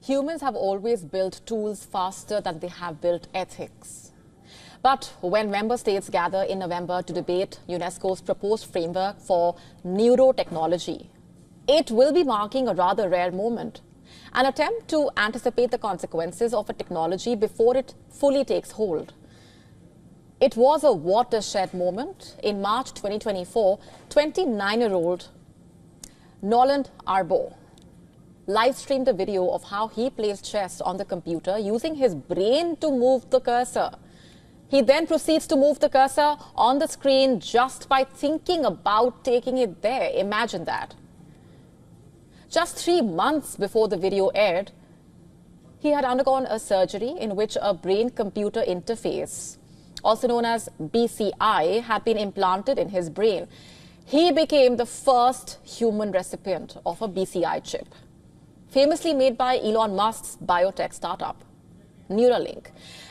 Humans have always built tools faster than they have built ethics. But when member states gather in November to debate UNESCO's proposed framework for neurotechnology, it will be marking a rather rare moment, an attempt to anticipate the consequences of a technology before it fully takes hold. It was a watershed moment. In March 2024, 29-year-old Noland Arbo live-streamed a video of how he plays chess on the computer using his brain to move the cursor. He then proceeds to move the cursor on the screen just by thinking about taking it there. Imagine that. Just 3 months before the video aired, he had undergone a surgery in which a brain-computer interface, also known as BCI, had been implanted in his brain. He became the first human recipient of a BCI chip, famously made by Elon Musk's biotech startup, Neuralink.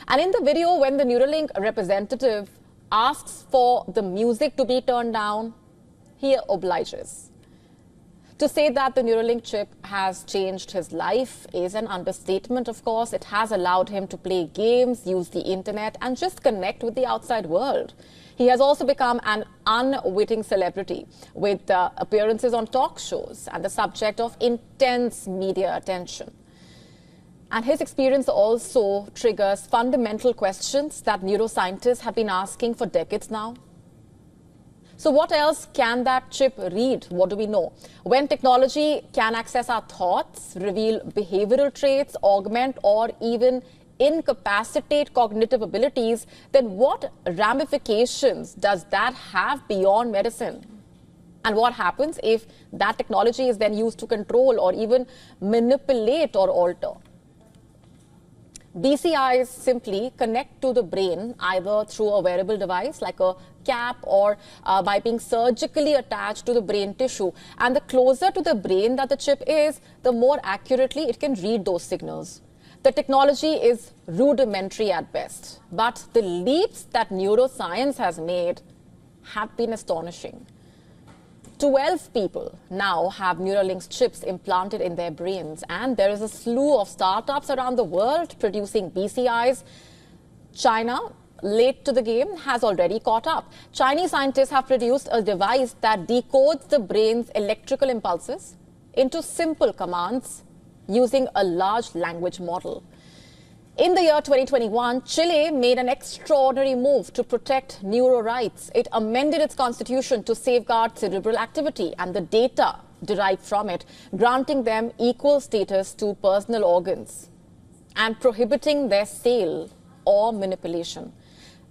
And in the video, when the Neuralink representative asks for the music to be turned down, he obliges. To say that the Neuralink chip has changed his life is an understatement, of course. It has allowed him to play games, use the internet, and just connect with the outside world. He has also become an unwitting celebrity with appearances on talk shows and the subject of intense media attention. And his experience also triggers fundamental questions that neuroscientists have been asking for decades now. So what else can that chip read? What do we know? When technology can access our thoughts, reveal behavioral traits, augment or even incapacitate cognitive abilities, then what ramifications does that have beyond medicine? And what happens if that technology is then used to control or even manipulate or alter? BCIs simply connect to the brain either through a wearable device like a cap or by being surgically attached to the brain tissue. And the closer to the brain that the chip is, the more accurately it can read those signals. The technology is rudimentary at best, but the leaps that neuroscience has made have been astonishing. 12 people now have Neuralink's chips implanted in their brains, and there is a slew of startups around the world producing BCIs. China, late to the game, has already caught up. Chinese scientists have produced a device that decodes the brain's electrical impulses into simple commands using a large language model. In the year 2021, Chile made an extraordinary move to protect neuro rights. It amended its constitution to safeguard cerebral activity and the data derived from it, granting them equal status to personal organs and prohibiting their sale or manipulation.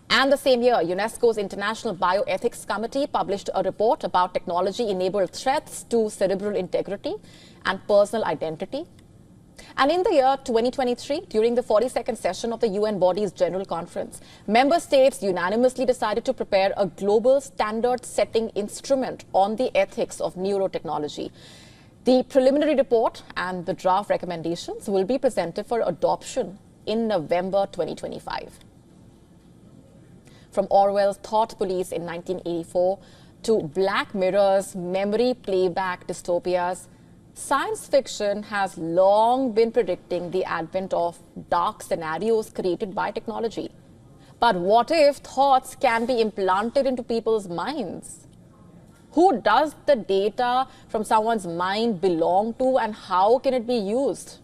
And the same year, UNESCO's International Bioethics Committee published a report about technology-enabled threats to cerebral integrity and personal identity. And in the year 2023, during the 42nd session of the UN body's General Conference, member states unanimously decided to prepare a global standard-setting instrument on the ethics of neurotechnology. The preliminary report and the draft recommendations will be presented for adoption in November 2025. From Orwell's Thought Police in 1984 to Black Mirror's memory playback dystopias, science fiction has long been predicting the advent of dark scenarios created by technology. But what if thoughts can be implanted into people's minds? Who does the data from someone's mind belong to, and how can it be used?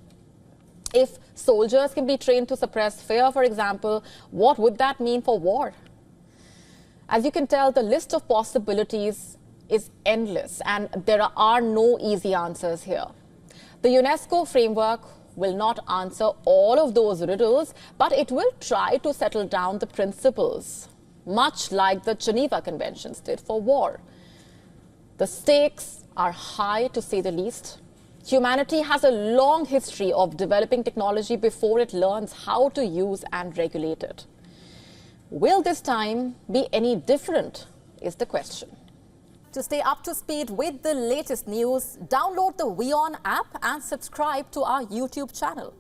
If soldiers can be trained to suppress fear, for example, what would that mean for war? As you can tell, the list of possibilities is endless, and there are no easy answers here. The UNESCO framework will not answer all of those riddles, but it will try to settle down the principles, much like the Geneva Conventions did for war. The stakes are high, to say the least. Humanity has a long history of developing technology before it learns how to use and regulate it. Will this time be any different, is the question. To stay up to speed with the latest news, download the WION app and subscribe to our YouTube channel.